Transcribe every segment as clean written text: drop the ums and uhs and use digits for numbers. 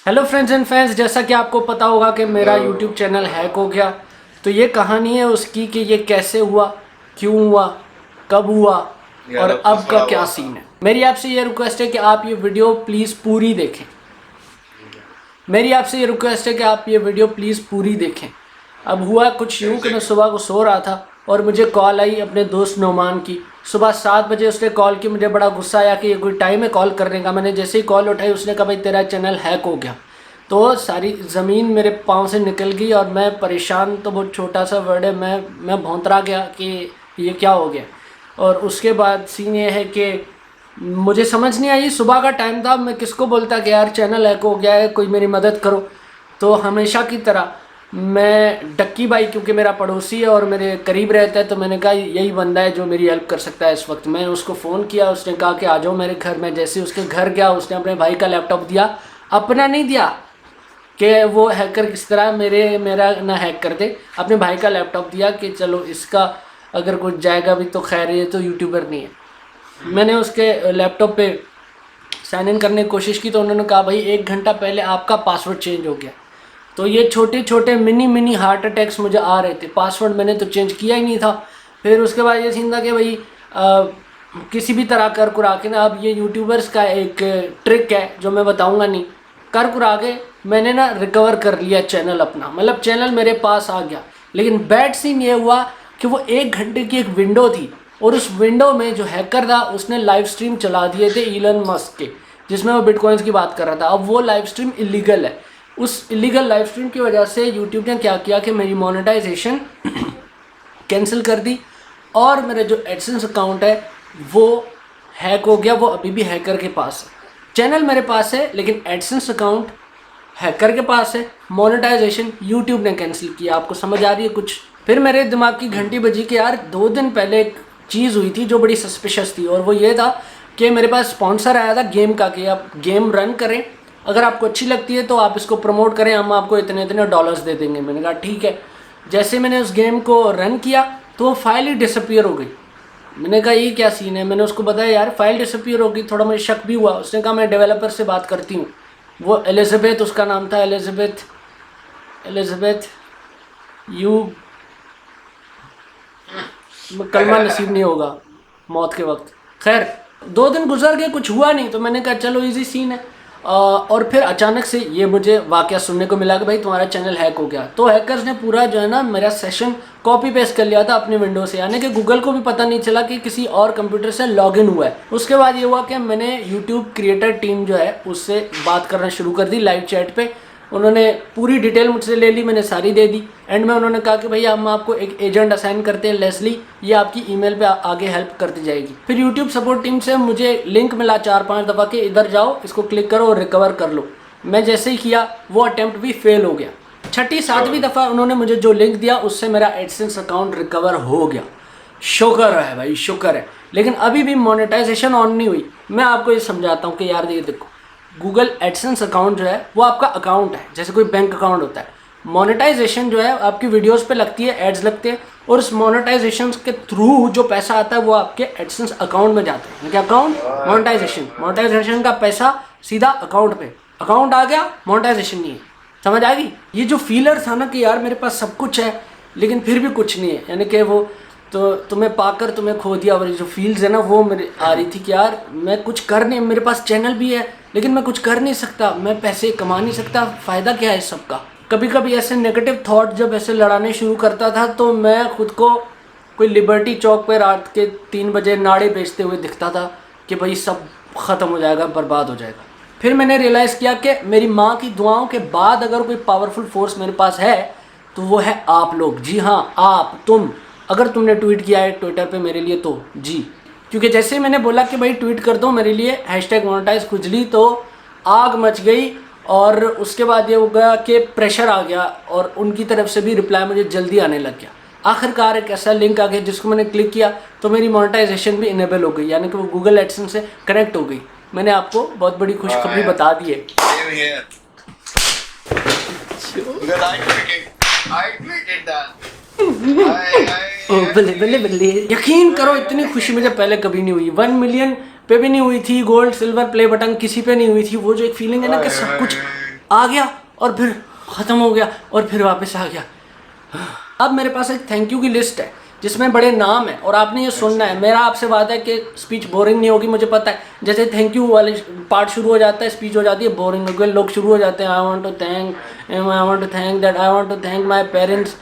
Hello friends and fans, जैसा कि आपको पता होगा कि मेरा यूट्यूब चैनल हैक हो गया। तो ये कहानी है उसकी कि ये कैसे हुआ, क्यों हुआ, कब हुआ और अब का क्या सीन है। मेरी आपसे ये रिक्वेस्ट है कि आप ये वीडियो प्लीज़ पूरी देखें। अब हुआ कुछ यूँ कि मैं सुबह को सो रहा था और मुझे कॉल आई अपने दोस्त नोमान की। सुबह 7 बजे उसने कॉल की। मुझे बड़ा गुस्सा आया कि ये कोई टाइम है कॉल करने का। मैंने जैसे ही कॉल उठाई उसने कहा भाई तेरा चैनल हैक हो गया। तो सारी ज़मीन मेरे पाँव से निकल गई और मैं परेशान, तो बहुत छोटा सा वर्ड है, मैं भौंतरा गया कि ये क्या हो गया। और उसके बाद सीन ये है कि मुझे समझ नहीं आई, सुबह का टाइम था, मैं किसको बोलता कि यार चैनल हैक हो गया है, कोई मेरी मदद करो। तो हमेशा की तरह मैं डक्की भाई, क्योंकि मेरा पड़ोसी है और मेरे करीब रहता है, तो मैंने कहा यही बंदा है जो मेरी हेल्प कर सकता है इस वक्त। मैंने उसको फ़ोन किया, उसने कहा कि आ जाओ मेरे घर। मैं जैसे ही उसके घर गया उसने अपने भाई का लैपटॉप दिया, अपना नहीं दिया कि वो हैकर किस तरह मेरा ना हैक कर दे। अपने भाई का लैपटॉप दिया कि चलो इसका अगर कुछ जाएगा भी तो खैर, ये तो यूट्यूबर नहीं है। मैंने उसके लैपटॉप पे साइन इन करने की कोशिश की तो उन्होंने कहा भाई 1 घंटा पहले आपका पासवर्ड चेंज हो गया। तो ये छोटे छोटे मिनी हार्ट अटैक्स मुझे आ रहे थे। पासवर्ड मैंने तो चेंज किया ही नहीं था। फिर उसके बाद ये सीन था कि भाई किसी भी तरह कर कुरा के ना, अब ये यूट्यूबर्स का एक ट्रिक है जो मैं बताऊंगा नहीं, कर कुरा के मैंने ना रिकवर कर लिया चैनल अपना, मतलब चैनल मेरे पास आ गया। लेकिन बैड सीन ये हुआ कि वो 1 घंटे की एक विंडो थी और उस विंडो में जो हैकर था उसने लाइव स्ट्रीम चला दिए थे इलन मस्क के, जिसमें वो बिटकॉइंस की बात कर रहा था। अब वो लाइव स्ट्रीम इलीगल है। उस इलीगल लाइव स्ट्रीम की वजह से यूट्यूब ने क्या किया कि मेरी मोनेटाइजेशन कैंसिल कर दी और मेरा जो एडसेंस अकाउंट है वो हैक हो गया। वो अभी भी हैकर के पास है। चैनल मेरे पास है लेकिन एडसेंस अकाउंट हैकर के पास है। मोनेटाइजेशन यूट्यूब ने कैंसिल किया। आपको समझ आ रही है कुछ? फिर मेरे दिमाग की घंटी बजी कि यार 2 दिन पहले एक चीज़ हुई थी जो बड़ी सस्पिशस थी, और वो ये था कि मेरे पास स्पॉन्सर आया था गेम का कि आप गेम रन करें, अगर आपको अच्छी लगती है तो आप इसको प्रमोट करें, हम आपको इतने इतने डॉलर्स दे देंगे। मैंने कहा ठीक है। जैसे मैंने उस गेम को रन किया तो वो फाइल ही डिसअपीयर हो गई। मैंने कहा ये क्या सीन है। मैंने उसको बताया यार फाइल डिसअपीयर हो गई। थोड़ा मुझे शक भी हुआ। उसने कहा मैं डेवलपर से बात करती हूँ। वो एलिज़ाबेथ उसका नाम था, एलिज़ाबेथ यू, कलमा नसीब नहीं होगा मौत के वक्त। खैर 2 दिन गुजर गए, कुछ हुआ नहीं। तो मैंने कहा चलो इजी सीन है। और फिर अचानक से ये मुझे वाकया सुनने को मिला कि भाई तुम्हारा चैनल हैक हो गया। तो हैकर्स ने पूरा जो है ना मेरा सेशन कॉपी पेस्ट कर लिया था अपनी विंडो से, यानी कि गूगल को भी पता नहीं चला कि किसी और कंप्यूटर से लॉगिन हुआ है। उसके बाद ये हुआ कि मैंने यूट्यूब क्रिएटर टीम जो है उससे बात करना शुरू कर दी लाइव चैट पे। उन्होंने पूरी डिटेल मुझसे ले ली, मैंने सारी दे दी। एंड में उन्होंने कहा कि भैया हम आपको एक एजेंट असाइन करते हैं लेस्ली, ये आपकी ईमेल पे आगे हेल्प करती जाएगी। फिर यूट्यूब सपोर्ट टीम से मुझे लिंक मिला 4-5 दफ़ा कि इधर जाओ, इसको क्लिक करो और रिकवर कर लो। मैं जैसे ही किया वो अटैम्प्ट भी फेल हो गया। 6ठी-7वीं दफ़ा उन्होंने मुझे जो लिंक दिया उससे मेरा एडसेंस अकाउंट रिकवर हो गया। शुक्र है भाई, शुक्र है। लेकिन अभी भी मोनेटाइजेशन ऑन नहीं हुई। मैं आपको ये समझाता हूँ कि यार ये देखो, गूगल एडसेंस अकाउंट जो है वो आपका अकाउंट है, जैसे कोई बैंक अकाउंट होता है। मोनेटाइजेशन जो है आपकी वीडियोस पे लगती है, एड्स लगते हैं, और उस मोनेटाइजेशन के थ्रू जो पैसा आता है वो आपके एडसेंस अकाउंट में जाता है। क्या अकाउंट? मोनेटाइजेशन का पैसा सीधा अकाउंट पे। अकाउंट आ गया, मोनेटाइजेशन नहीं है। समझ आ गई? ये जो फीलर था ना कि यार मेरे पास सब कुछ है लेकिन फिर भी कुछ नहीं है, यानी कि वो तो तुम्हें पाकर तुम्हें खो दिया, और जो फील्स है ना वो मेरे आ रही थी कि यार मैं कुछ कर नहीं, मेरे पास चैनल भी है लेकिन मैं कुछ कर नहीं सकता, मैं पैसे कमा नहीं सकता, फ़ायदा क्या है इस सब का। कभी कभी ऐसे नेगेटिव थॉट जब ऐसे लड़ाने शुरू करता था तो मैं खुद को कोई लिबर्टी चौक पर रात के 3 बजे नाड़े बेचते हुए दिखता था कि भाई सब ख़त्म हो जाएगा, बर्बाद हो जाएगा। फिर मैंने रियलाइज़ किया कि मेरी माँ की दुआओं के बाद अगर कोई पावरफुल फोर्स मेरे पास है तो वो है आप लोग। जी हाँ, आप, तुम। अगर तुमने ट्वीट किया है ट्विटर पे मेरे लिए तो जी, क्योंकि जैसे मैंने बोला कि भाई ट्वीट कर दो मेरे लिए #मोनेटाइज खुजली, तो आग मच गई। और उसके बाद ये हो गया कि प्रेशर आ गया और उनकी तरफ से भी रिप्लाई मुझे जल्दी आने लग गया। आखिरकार एक ऐसा लिंक आ गया जिसको मैंने क्लिक किया तो मेरी मोनेटाइजेशन भी इनेबल हो गई, यानी कि वो गूगल एडसेंस से कनेक्ट हो गई। मैंने आपको बहुत बड़ी खुशखबरी बता दी है। बल्ले बल्ले बल्ले, यकीन करो इतनी खुशी मुझे पहले कभी नहीं हुई। 1 मिलियन पे भी नहीं हुई थी, गोल्ड सिल्वर प्ले बटन किसी पे नहीं हुई थी। वो जो एक फीलिंग है ना कि सब कुछ आ गया और फिर ख़त्म हो गया और फिर वापस आ गया। अब मेरे पास एक थैंक यू की लिस्ट है जिसमें बड़े नाम है और आपने ये सुनना है। मेरा आपसे वादा है कि स्पीच बोरिंग नहीं होगी, मुझे पता है। जैसे थैंक यू वाले पार्ट शुरू हो जाता है, स्पीच हो जाती है बोरिंग, क्योंकि लोग शुरू हो जाते हैं I want to thank that, I want to thank my parents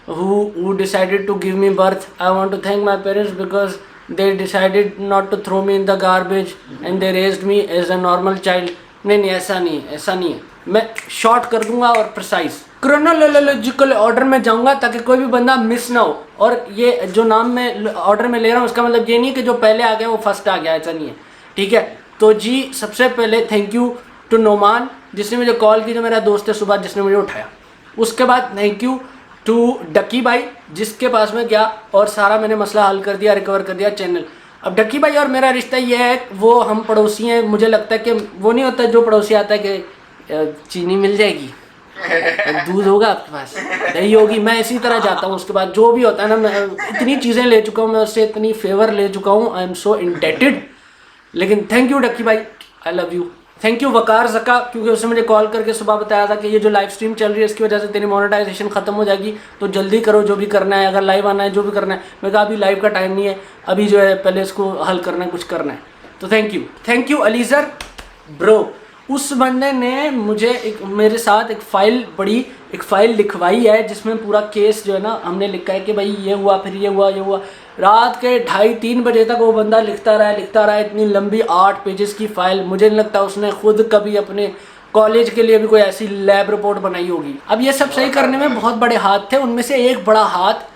who decided to give me birth, I want to thank my parents because they decided not to throw me in the garbage and they raised me as a normal child। नहीं, ऐसा नहीं है, ऐसा नहीं है। मैं short कर दूंगा और प्रिसाइज क्रोनोलॉजिकल ऑर्डर में जाऊंगा ताकि कोई भी बंदा मिस ना हो। और ये जो नाम मैं ऑर्डर में ले रहा हूँ उसका मतलब ये नहीं कि जो पहले आ गया वो फर्स्ट आ गया, ऐसा नहीं है, ठीक है। तो जी सबसे पहले थैंक यू टू नोमान जिसने मुझे कॉल की, जो मेरा दोस्त है सुबह, जिसने मुझे उठाया। उसके बाद थैंक यू टू डक्की भाई जिसके पास में गया और सारा मैंने मसला हल कर दिया, रिकवर कर दिया चैनल। अब डक्की भाई और मेरा रिश्ता ये है, वो हम पड़ोसी हैं। मुझे लगता है कि वो नहीं होता जो पड़ोसी आता है कि चीनी मिल जाएगी, दूध होगा आपके पास, दही होगी, मैं इसी तरह जाता हूँ। उसके बाद जो भी होता है ना, मैं इतनी चीज़ें ले चुका हूँ, मैं उससे इतनी फेवर ले चुका हूँ, आई एम सो इंडेटेड। लेकिन थैंक यू डक्की भाई, I love you. Thank you Waqar Zaka, क्योंकि उसने मुझे कॉल करके सुबह बताया था कि ये जो लाइव स्ट्रीम चल रही है इसकी वजह से तेरी मोनेटाइजेशन ख़त्म हो जाएगी, तो जल्दी करो जो भी करना है, अगर लाइव आना है जो भी करना है। मैं कहा अभी लाइव का टाइम नहीं है, अभी जो है पहले इसको हल करना है, कुछ करना है। तो थैंक यू अलीज़र ब्रो। उस बंदे ने मुझे मेरे साथ एक फ़ाइल लिखवाई है जिसमें पूरा केस जो है ना हमने लिखा है कि भाई ये हुआ, फिर ये हुआ। रात के 2:30-3 बजे तक वो बंदा लिखता रहा इतनी लंबी 8 पेजेस की फ़ाइल। मुझे नहीं लगता उसने खुद कभी अपने कॉलेज के लिए भी कोई ऐसी लैब रिपोर्ट बनाई होगी। अब ये सब सही करने में बहुत बड़े हाथ थे, उनमें से एक बड़ा हाथ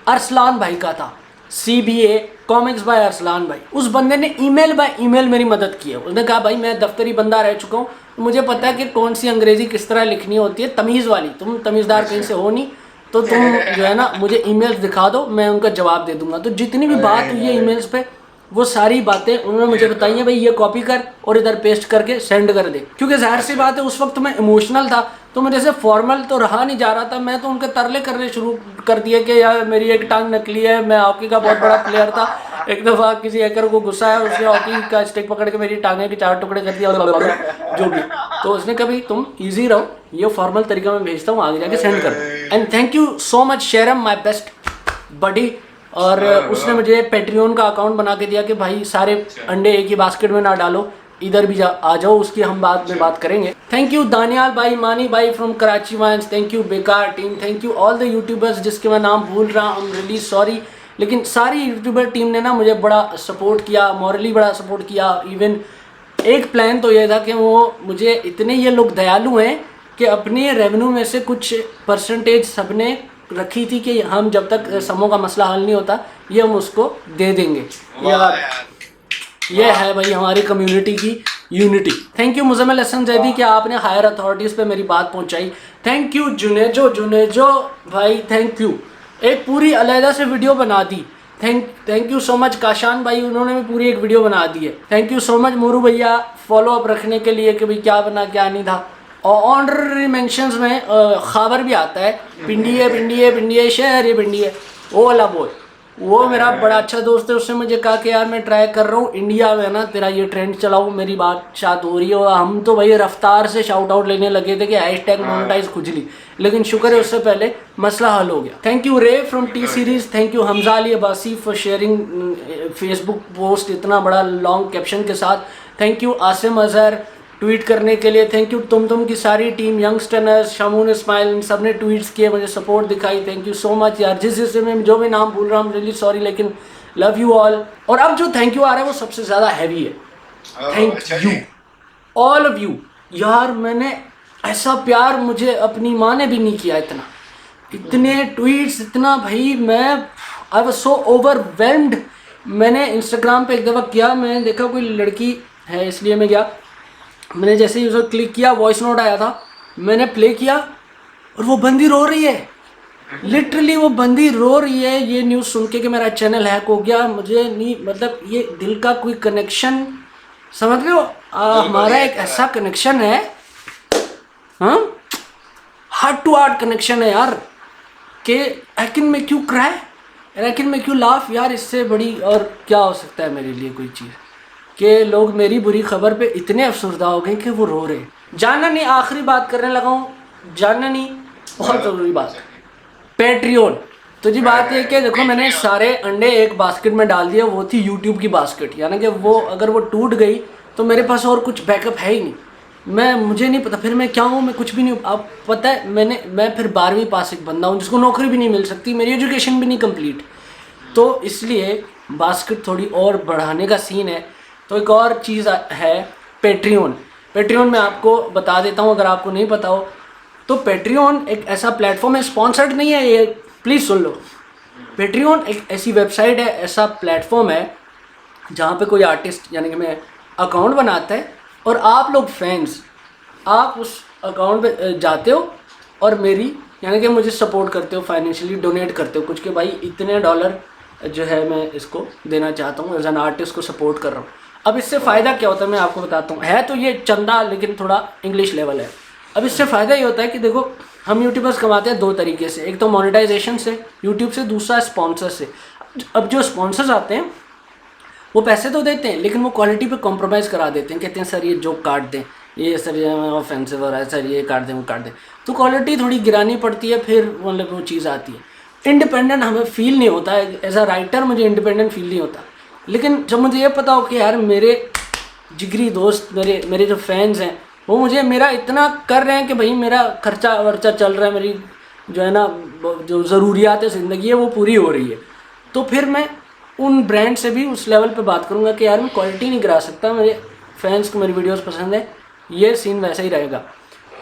अरसलान भाई का था, CBA कॉमिक्स बाय अरसलान भाई। उस बंदे ने ईमेल बाय ईमेल मेरी मदद की है। उसने कहा भाई मैं दफ्तरी बंदा रह चुका हूँ, मुझे पता है कि कौन सी अंग्रेज़ी किस तरह लिखनी होती है, तमीज़ वाली। तुम तमीज़दार कहीं से हो नहीं, तो तुम जो है ना मुझे ईमेल्स दिखा दो, मैं उनका जवाब दे दूंगा। तो जितनी भी बात हुई है ईमेल्स पे, वो सारी बातें उन्होंने मुझे बताई हैं, भाई ये कॉपी कर और इधर पेस्ट करके सेंड कर दे। क्योंकि जाहिर सी बात है उस वक्त मैं इमोशनल था, तो मुझे से फॉर्मल तो रहा नहीं जा रहा था। मैं तो उनके तरले करने शुरू कर दिए कि यार मेरी एक टांग नकली है, मैं हॉकी का बहुत बड़ा प्लेयर था। एक दफ़ा किसी हैकर को गुस्सा है, उसने हॉकी का स्टिक पकड़ के मेरी टांगे के 4 टुकड़े कर दिया, जो भी। तो उसने कभी तुम ईजी रहो, ये फॉर्मल तरीका मैं भेजता हूँ, आगे जाके सेंड कर दो। And thank you so much Sheram, my best buddy. और उसने मुझे पेट्रियन का अकाउंट बना के दिया कि भाई सारे अंडे एक ही बास्केट में ना डालो, इधर भी आ जाओ, उसकी हम बाद में बात करेंगे। थैंक यू दानियाल भाई, मानी भाई from Karachi Vynz, thank you Bekaar team, thank you all the YouTubers जिसके मैं नाम भूल रहा हूँ, रियली सॉरी। लेकिन सारी यूट्यूबर टीम ने ना मुझे बड़ा सपोर्ट किया, मॉरली बड़ा सपोर्ट किया। इवन एक प्लान तो ये था कि वो मुझे इतने ये लोग दयालु हैं कि अपने रेवेन्यू में से कुछ परसेंटेज सबने रखी थी कि हम जब तक समों का मसला हल नहीं होता ये हम उसको दे देंगे। ये है भाई हमारी कम्युनिटी की unity. Thank you Muzammil Hasan Zaidi कि आपने हायर अथॉरिटीज़ पे मेरी बात पहुंचाई। थैंक यू जुनेजो भाई, थैंक यू। एक पूरी अलहदा से वीडियो बना दी। Thank you so much Kashan भाई, उन्होंने भी पूरी एक वीडियो बना दी है। Thank you so much Moru भैया फॉलो अप रखने के लिए कि भाई क्या बना क्या नहीं था। और ऑनररी मेंशंस में खबर भी आता है, पिंडी है शहर, ये पिंडी है, वो वाला बॉय, वो मेरा बड़ा अच्छा दोस्त है। उसने मुझे कहा कि यार मैं ट्राई कर रहा हूँ इंडिया में ना तेरा ये ट्रेंड चलाऊँ, मेरी बात शायद हो रही है। और हम तो भाई रफ्तार से शाउट आउट लेने लगे थे कि हैशटैग मोनेटाइज खुजली, लेकिन शुक्र है उससे पहले मसला हल हो गया। थैंक यू रे from T series, thank you Hamza Ali Abbasi for sharing Facebook post इतना बड़ा लॉन्ग कैप्शन के साथ। Thank you Asim Azhar tweet करने के लिए। थैंक यू तुम की सारी टीम, यंगस्टर्स, शमून इस्माइल, इन सब ने ट्वीट्स किए, मुझे सपोर्ट दिखाई। थैंक यू सो मच यार। जिस में जो भी नाम भूल रहा हूँ रियली सॉरी, लेकिन लव यू ऑल। और अब जो थैंक यू आ रहा है वो सबसे ज़्यादा हैवी है। Thank you all of you यार, मैंने ऐसा प्यार मुझे अपनी माँ ने भी नहीं किया इतना, इतने ट्वीट्स, इतना भाई मैं आई वाज सो ओवरवेल्म्ड। मैंने इंस्टाग्राम पे एक दफ़ा किया, मैंने देखा कोई लड़की है इसलिए मैं गया, मैंने जैसे ही उसे क्लिक किया वॉइस नोट आया था, मैंने प्ले किया और वो बंदी रो रही है, लिटरली वो बंदी रो रही है। ये न्यूज़ सुन के कि मेरा चैनल हैक हो गया, मुझे नहीं मतलब ये दिल का कोई कनेक्शन, समझ रहे हो, हमारा एक ऐसा कनेक्शन है, हाँ हार्ट टू हार्ट कनेक्शन है यार, कि I can make you cry and I can make you laugh. यार इससे बड़ी और क्या हो सकता है मेरे लिए कोई चीज़, कि लोग मेरी बुरी खबर पे इतने अफसरदा हो गए कि वो रो रहे। जानना नहीं, आखिरी बात करने लगा हूँ, जानना नहीं, बहुत ज़रूरी बात, पैट्रियन। तो जी बात है कि देखो मैंने सारे अंडे एक बास्केट में डाल दिए, वो थी यूट्यूब की बास्केट, यानी कि वो अगर वो टूट गई तो मेरे पास और कुछ बैकअप है ही नहीं। मुझे नहीं पता फिर मैं क्या हूँ, मैं कुछ भी नहीं हूँ। अब पता है मैं फिर 12वीं पास एक बंदा हूँ जिसको नौकरी भी नहीं मिल सकती, मेरी एजुकेशन भी नहीं कंप्लीट। तो इसलिए बास्केट थोड़ी और बढ़ाने का सीन है। तो एक और चीज़ है, पेट्रियन। पेट्रियन मैं आपको बता देता हूँ अगर आपको नहीं पता हो। तो पेट्रियन एक ऐसा प्लेटफॉर्म है, स्पॉन्सर्ड नहीं है ये, प्लीज़ सुन लो। पेट्रियन एक ऐसी वेबसाइट है, ऐसा प्लेटफॉर्म है जहाँ पे कोई आर्टिस्ट यानी कि मैं अकाउंट बनाता है और आप लोग फैंस, आप उस अकाउंट पे जाते हो और मेरी यानी कि मुझे सपोर्ट करते हो, फाइनेंशियली डोनेट करते हो कुछ, के भाई इतने डॉलर जो है मैं इसको देना चाहता हूँ, एज एन आर्टिस्ट को सपोर्ट कर रहा हूँ। अब इससे फ़ायदा क्या होता है मैं आपको बताता हूँ, है तो ये चंदा लेकिन थोड़ा इंग्लिश लेवल है। अब इससे फ़ायदा ये होता है कि देखो हम यूट्यूबर्स कमाते हैं दो तरीके से, एक तो मोनेटाइजेशन से यूट्यूब से, दूसरा स्पॉन्सर से। अब जो स्पॉन्सर्स आते हैं वो पैसे तो देते हैं लेकिन वो क्वालिटी पे कॉम्प्रोमाइज़ करा देते हैं, कहते हैं सर ये जोक काट दें, ये सर ये ऑफेंसिव हो रहा है, सर ये काट दें वो काट दें, तो क्वालिटी थोड़ी गिरानी पड़ती है, फिर मतलब वो चीज़ आती है। इंडिपेंडेंट हमें फील नहीं होता है, एज अ राइटर मुझे इंडिपेंडेंट फील नहीं होता। लेकिन जब मुझे ये पता हो कि यार मेरे जिगरी दोस्त, मेरे मेरे जो फैंस हैं वो मुझे मेरा इतना कर रहे हैं कि भाई मेरा खर्चा वर्चा चल रहा है, मेरी जो है ना जो ज़रूरियात है ज़िंदगी है वो पूरी हो रही है, तो फिर मैं उन ब्रांड से भी उस लेवल पे बात करूँगा कि यार मैं क्वालिटी नहीं गिरा सकता, मेरे फैंस को मेरी वीडियोस पसंद है, ये सीन वैसा ही रहेगा।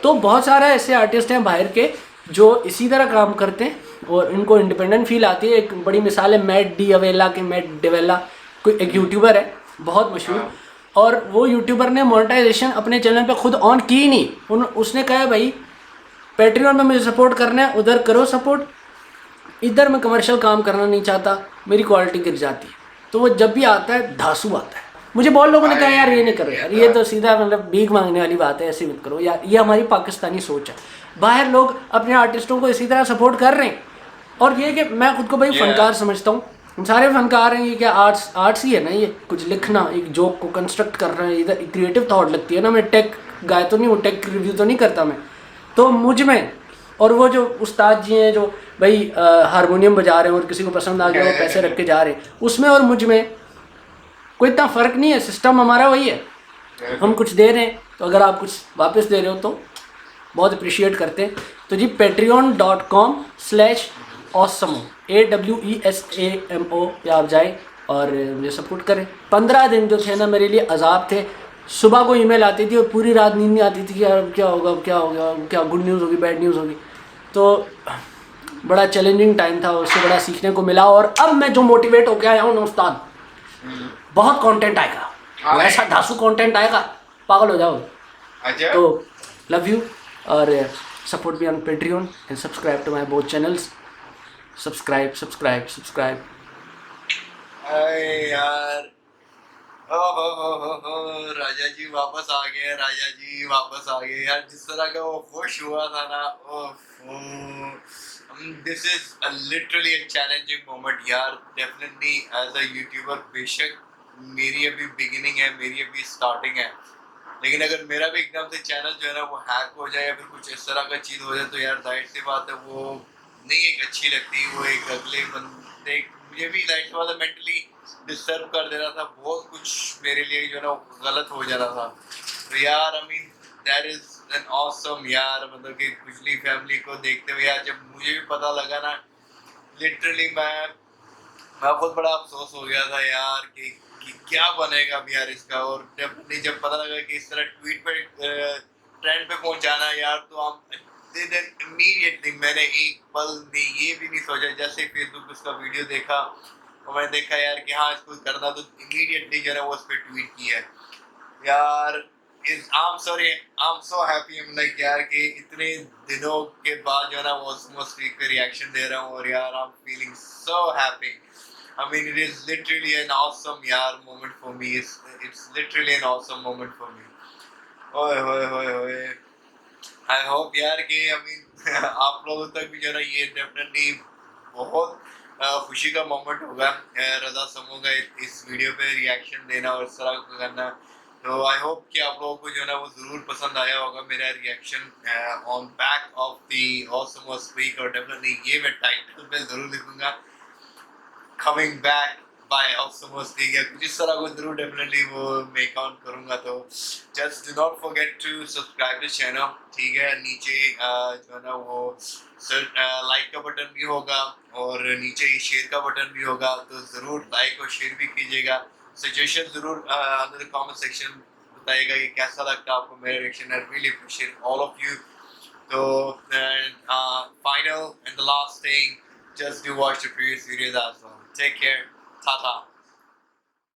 तो बहुत सारे ऐसे आर्टिस्ट हैं बाहर के जो इसी तरह काम करते हैं और इनको इंडिपेंडेंट फील आती है। एक बड़ी मिसाल है मैट डी अवेला के, मैट डिवेला कोई एक यूट्यूबर है बहुत मशहूर, और वो यूट्यूबर ने मोनेटाइजेशन अपने चैनल पे खुद ऑन की नहीं, उसने कहा है भाई पैट्रियन में मुझे सपोर्ट करना है, उधर करो सपोर्ट, इधर मैं कमर्शियल काम करना नहीं चाहता, मेरी क्वालिटी गिर जाती है। तो वो जब भी आता है धांसू आता है। मुझे बहुत लोगों ने कहा यार ये नहीं करो यार, ये तो सीधा मतलब भीख मांगने वाली बात है, ऐसे मत करो यार, ये हमारी पाकिस्तानी सोच है। बाहर लोग अपने आर्टिस्टों को इसी तरह सपोर्ट कर रहे हैं, और ये कि मैं खुद को भाई फनकार समझता हूँ, हम सारे फनकार हैं, ये क्या आर्ट्स आर्ट्स ही है ना, ये कुछ लिखना, एक जोक को कंस्ट्रक्ट कर रहे हैं, इधर क्रिएटिव थॉट लगती है ना। मैं टेक गाय तो नहीं हूँ, टेक रिव्यू तो नहीं करता मैं, तो मुझ में और वो जो उस्ताद जी हैं जो भाई हारमोनियम बजा रहे हैं और किसी को पसंद आ गया वो पैसे रख के जा रहे हैं, उसमें और मुझ में कोई इतना फ़र्क नहीं है, सिस्टम हमारा वही है। हम कुछ दे रहे हैं तो अगर आप कुछ वापस दे रहे हो तो बहुत अप्रिशिएट करते हैं। तो जी patreon.com/awesamo AWESAMO पे आप जाए और मुझे सपोर्ट करें। 15 दिन जो थे ना मेरे लिए अजाब थे, सुबह को ईमेल आती थी और पूरी रात नींद नहीं आती थी कि यार क्या होगा, क्या होगा, क्या गुड न्यूज़ होगी, बैड न्यूज़ होगी। तो बड़ा चैलेंजिंग टाइम था, उससे बड़ा सीखने को मिला, और अब मैं जो मोटिवेट होकर आया हूँ ना उस्ताद, बहुत कंटेंट आएगा, वैसा धांसू कंटेंट आएगा, पागल हो जाओगे। तो लव यू, और support me on Patreon and subscribe to my both channels, subscribe. अरे यार, हो राजा जी वापस आ गए, राजा जी वापस आ गए यार। जिस तरह का वो खुश हुआ था ना, this is literally a challenging moment यार। डेफिनेटली एज अ यूट्यूबर, बेशक मेरी अभी बिगिनिंग है, मेरी अभी स्टार्टिंग है, लेकिन अगर मेरा भी एकदम से चैनल जो है ना वो हैक हो जाए या फिर कुछ इस तरह का चीज़ हो जाए तो यार जाहिर सी बात है वो नहीं एक अच्छी लगती। वो एक अगले बंदे, मुझे भी जाहिर सी बात है मेंटली डिस्टर्ब कर दे रहा था, बहुत कुछ मेरे लिए जो है ना गलत हो जा रहा था। तो यार I mean that is an awesome यार, मतलब कि पिछली फैमिली को देखते हुए यार जब मुझे भी पता लगा ना, लिटरली मैं बहुत बड़ा अफसोस हो गया था यार कि क्या बनेगा अब यार इसका। और जब पता लगा कि इस तरह ट्वीट पे ट्रेंड पे पहुंचाना यार, तो हम इमीडिएटली मैंने एक पल भी ये भी नहीं सोचा, जैसे फेसबुक उसका वीडियो देखा और मैंने देखा यार कि हाँ इसको करना, तो इमीडिएटली जो है वो उस पर ट्वीट किया यार। Is I am sorry, I am so happy, I am like यार कि इतने दिनों के बाद जो है ना वो उस वीक पे रिएक्शन दे रहा हूँ, और यार I am feeling so happy. I mean, it is literally an awesome यार moment for me. It's literally an awesome moment for me. ओए होए होए होए। I hope यार कि I mean आप लोगों तक भी जो है ना ये डेफिनेटली बहुत खुशी का मोमेंट होगा रजा समूह का इस वीडियो पे रिएक्शन देना और इस तरह का करना। तो आई होप कि आप लोगों को जो है ना वो ज़रूर पसंद आया होगा मेरा reaction on back of the Osmos week, और डेफिनेटली ये मैं टाइटल पे ज़रूर लिखूंगा, coming back by Osmos week, या कुछ इस तरह को ज़रूर डेफिनेटली वो मेक ऑन करूंगा। तो just do not forget to subscribe the channel, ठीक है। नीचे जो है ना वो लाइक का बटन भी होगा और नीचे ही शेयर का बटन भी होगा, तो ज़रूर लाइक और शेयर भी कीजिएगा। सजेशन ज़रूर अंदर कमेंट सेक्शन बताइएगा कि कैसा लगता है आपको मेरा reaction. I really appreciate all of you. So, final and the last thing, just do watch the previous videos as well. Take care. Ta-ta.